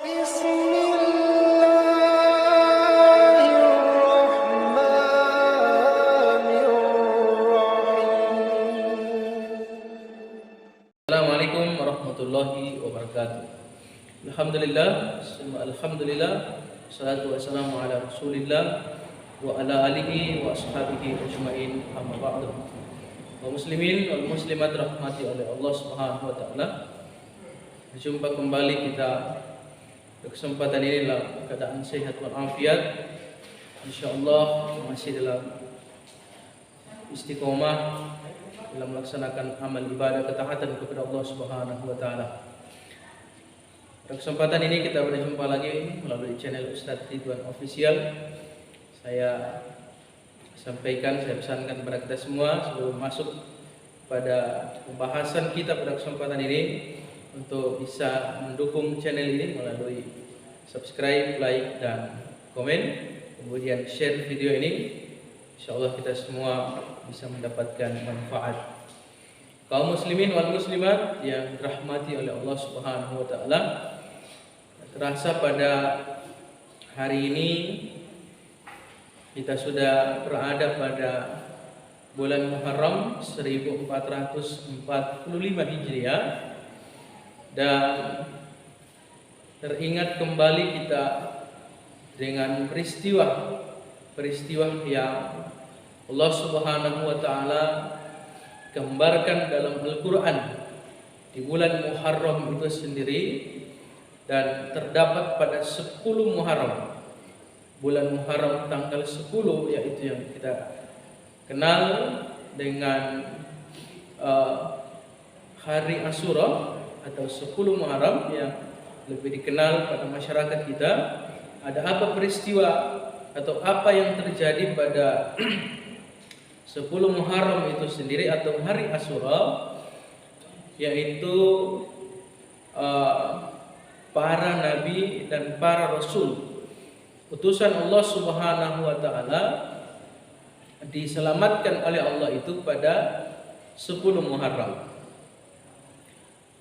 Assalamualaikum warahmatullahi wabarakatuh. Alhamdulillah, alhamdulillah, salatu wassalamu ala Rasulillah wa ala alihi wa ashabihi ajmain, amma ba'du. Kaum muslimin wal muslimat rahmati oleh Allah Subhanahu wa taala. Berjumpa kembali kita pada kesempatan ini dalam keadaan sehat walafiat. Insyaallah masih dalam istiqomah dalam melaksanakan amal ibadah ketaatan kepada Allah Subhanahu wa taala. Pada kesempatan ini kita berjumpa lagi melalui channel Ustadz Ridwan Official. Saya pesankan kepada kita semua sebelum masuk pada pembahasan kita pada kesempatan ini untuk bisa mendukung channel ini melalui subscribe, like, dan komen, kemudian share video ini. Insyaallah kita semua bisa mendapatkan manfaat. Kaum muslimin wal muslimat yang dirahmati oleh Allah Subhanahu wa taala, terasa pada hari ini kita sudah berada pada bulan Muharram 1445 Hijriah, dan teringat kembali kita dengan peristiwa yang Allah Subhanahu wa taala gambarkan dalam Al-Qur'an di bulan Muharram itu sendiri, dan terdapat pada 10 Muharram. Bulan Muharram tanggal 10, yaitu yang kita kenal dengan hari Asyura atau 10 Muharram yang lebih dikenal pada masyarakat kita. Ada apa peristiwa atau apa yang terjadi pada 10 Muharram itu sendiri atau hari Asyura, yaitu para nabi dan para rasul utusan Allah Subhanahu wa taala diselamatkan oleh Allah itu pada 10 Muharram.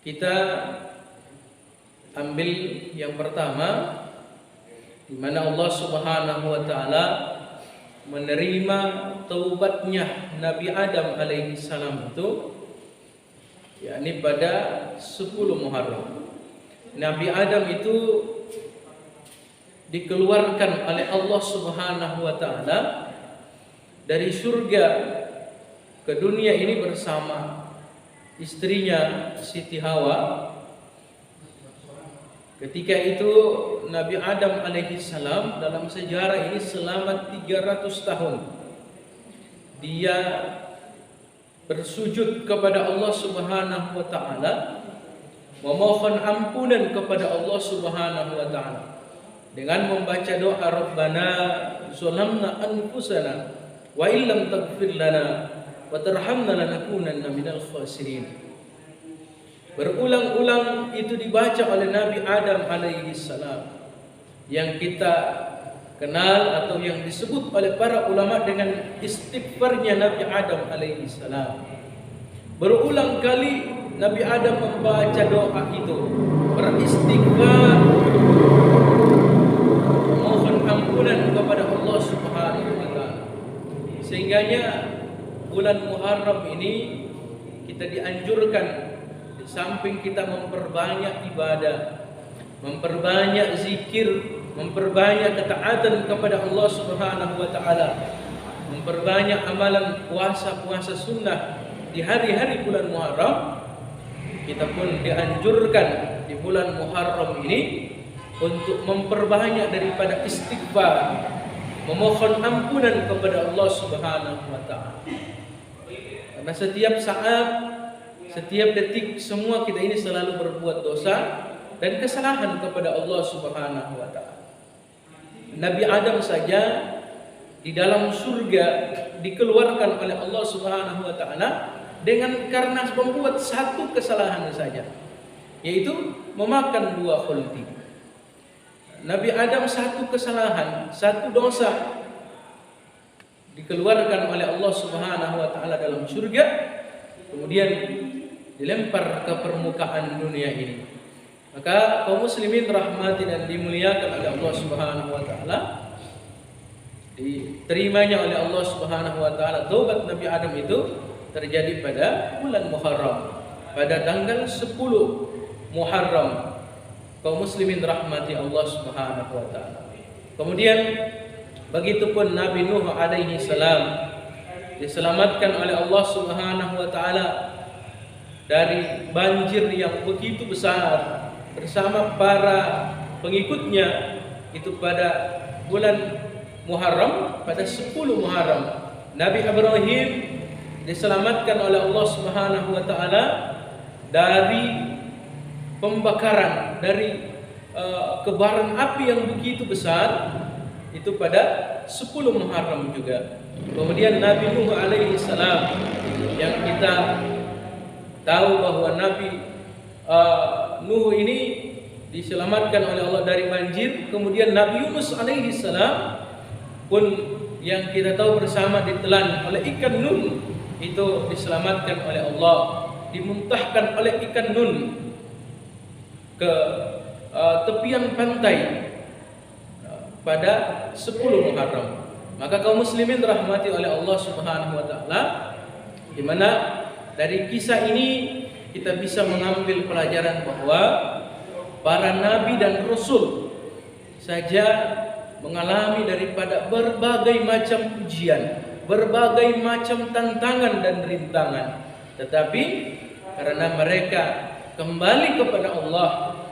Kita ambil yang pertama, di mana Allah Subhanahu wa taala menerima taubatnya Nabi Adam alaihi salam itu, yakni pada 10 Muharram. Nabi Adam itu dikeluarkan oleh Allah Subhanahu wa taala dari surga ke dunia ini bersama istrinya Siti Hawa. Ketika itu Nabi Adam alaihi salam dalam sejarah ini selama 300 tahun dia bersujud kepada Allah Subhanahu wa taala, memohon ampunan kepada Allah Subhanahu wa taala dengan membaca doa Rabbana zalamna anfusana wa illam taghfir lana wa tarhamna lanakunanna minal khasirin. Berulang-ulang itu dibaca oleh Nabi Adam alaihi salam, yang kita kenal atau yang disebut oleh para ulama dengan istighfarnya Nabi Adam alaihi salam. Berulang kali Nabi Adam membaca doa itu, beristighfar, memohon ampunan kepada Allah Subhanahu wa taala. Sehingganya bulan Muharram ini kita dianjurkan, di samping kita memperbanyak ibadah, memperbanyak zikir, memperbanyak ketaatan kepada Allah Subhanahu wa taala, memperbanyak amalan puasa sunnah di hari-hari bulan Muharram, kita pun dianjurkan di bulan Muharram ini untuk memperbanyak daripada istighfar, memohon ampunan kepada Allah Subhanahu wa taala. Karena setiap saat, setiap detik semua kita ini selalu berbuat dosa dan kesalahan kepada Allah Subhanahu wa taala. Nabi Adam saja di dalam surga dikeluarkan oleh Allah Subhanahu wa taala karena membuat satu kesalahan saja, yaitu memakan buah khuldi. Nabi Adam satu kesalahan, satu dosa, dikeluarkan oleh Allah Subhanahu wa taala dalam surga, kemudian dilempar ke permukaan dunia ini. Maka kaum muslimin rahmati dan dimuliakan oleh Allah Subhanahu wa taala, diterimanya oleh Allah Subhanahu wa taala taubat Nabi Adam itu terjadi pada bulan Muharram, pada tanggal 10 Muharram. Kaum muslimin rahmati Allah Subhanahu wa taala. Kemudian begitupun Nabi Nuh alaihi salam diselamatkan oleh Allah Subhanahu wa taala dari banjir yang begitu besar bersama para pengikutnya itu pada bulan Muharram, pada 10 Muharram. Nabi Ibrahim diselamatkan oleh Allah Subhanahu wa taala dari pembakaran, dari kebaran api yang begitu besar itu pada 10 Muharram juga. Kemudian Nabi Nuh alaihi salam yang kita tahu bahwa Nabi Nuh ini diselamatkan oleh Allah dari banjir. Kemudian Nabi Yunus alaihi salam pun yang kita tahu bersama ditelan oleh ikan nun, itu diselamatkan oleh Allah, dimuntahkan oleh ikan nun ke tepian pantai pada 10 Muharram. Maka kaum muslimin rahmati oleh Allah Subhanahu wa taala, di mana dari kisah ini kita bisa mengambil pelajaran bahwa para nabi dan rasul saja mengalami daripada berbagai macam ujian, berbagai macam tantangan dan rintangan. Tetapi karena mereka kembali kepada Allah,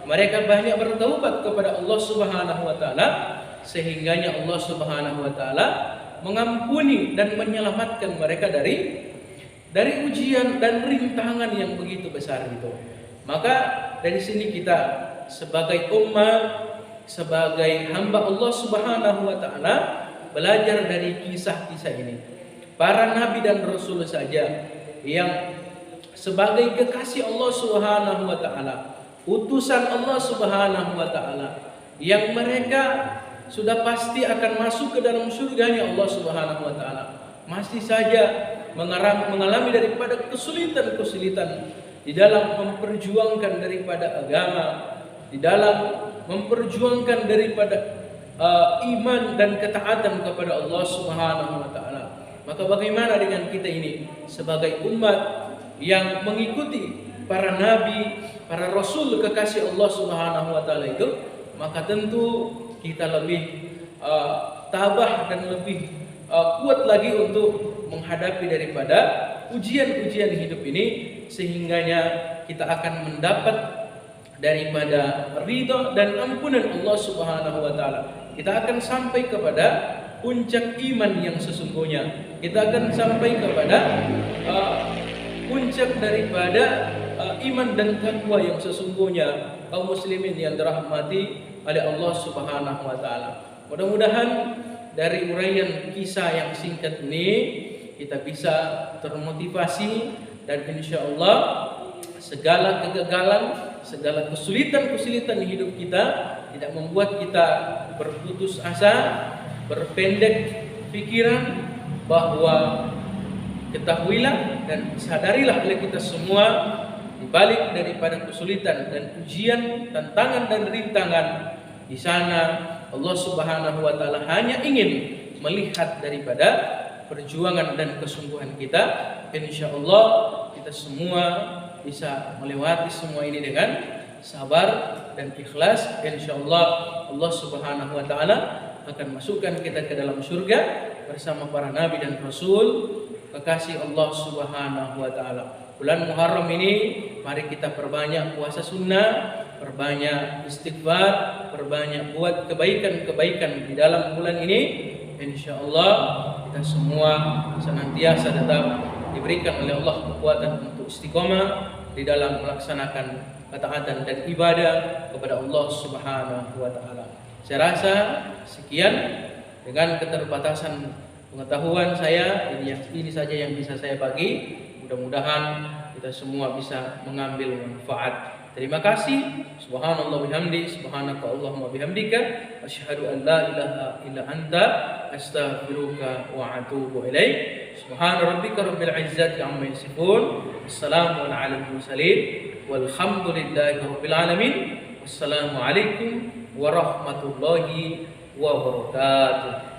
mereka banyak bertaubat kepada Allah Subhanahu wa taala, sehingganya Allah Subhanahu wa taala mengampuni dan menyelamatkan mereka dari ujian dan rintangan yang begitu besar itu. Maka dari sini kita sebagai umat, sebagai hamba Allah Subhanahu wa taala belajar dari kisah-kisah ini. Para nabi dan rasul saja yang sebagai kekasih Allah Subhanahu wa taala, utusan Allah Subhanahu wa taala, yang mereka sudah pasti akan masuk ke dalam surganya Allah Subhanahu wa taala, masih saja mengalami daripada kesulitan-kesulitan di dalam memperjuangkan daripada agama, di dalam memperjuangkan daripada iman dan ketaatan kepada Allah Subhanahu wa taala. Maka bagaimana dengan kita ini sebagai umat yang mengikuti para nabi, para rasul kekasih Allah Subhanahu wa taala itu? Maka tentu kita lebih tabah dan lebih kuat lagi untuk menghadapi daripada ujian-ujian hidup ini, sehingganya kita akan mendapat daripada ridha dan ampunan Allah Subhanahu wa taala. Kita akan sampai kepada puncak iman yang sesungguhnya. Kita akan sampai kepada puncak daripada iman dan takwa yang sesungguhnya, kaum muslimin yang dirahmati oleh Allah Subhanahu wa taala. Mudah-mudahan dari uraian kisah yang singkat ini kita bisa termotivasi, dan insyaallah segala kegagalan, segala kesulitan-kesulitan hidup kita tidak membuat kita berputus asa, berpendek pikiran, bahwa ketahuilah dan sadarilah oleh kita semua, di balik daripada kesulitan dan ujian, tantangan dan rintangan, di sana Allah Subhanahu wa taala hanya ingin melihat daripada perjuangan dan kesungguhan kita. Insyaallah kita semua bisa melewati semua ini dengan sabar dan ikhlas. Insyaallah Allah Subhanahu wa taala akan masukkan kita ke dalam surga bersama para nabi dan rasul kekasih Allah Subhanahu wa taala. Bulan Muharram ini mari kita perbanyak puasa sunnah, perbanyak istighfar, perbanyak buat kebaikan-kebaikan di dalam bulan ini. Insyaallah kita semua senantiasa tetap diberikan oleh Allah kekuatan untuk istiqomah di dalam melaksanakan ketaatan dan ibadah kepada Allah Subhanahu wa taala. Saya rasa sekian dengan keterbatasan pengetahuan saya, ini saja yang bisa saya bagi. Mudah-mudahan kita semua bisa mengambil manfaat. Terima kasih. Subhanallah bihamdi, subhanaka Allahumma bihamdika, asyhadu an la ilaha illa anta, astaghfiruka wa atubu ilaik. Subhana rabbika rabbil izzati amma yasifun. Wassalamu ala al mursalin. Walhamdulillahi rabbil alamin. Wassalamualaikum warahmatullahi wabarakatuh.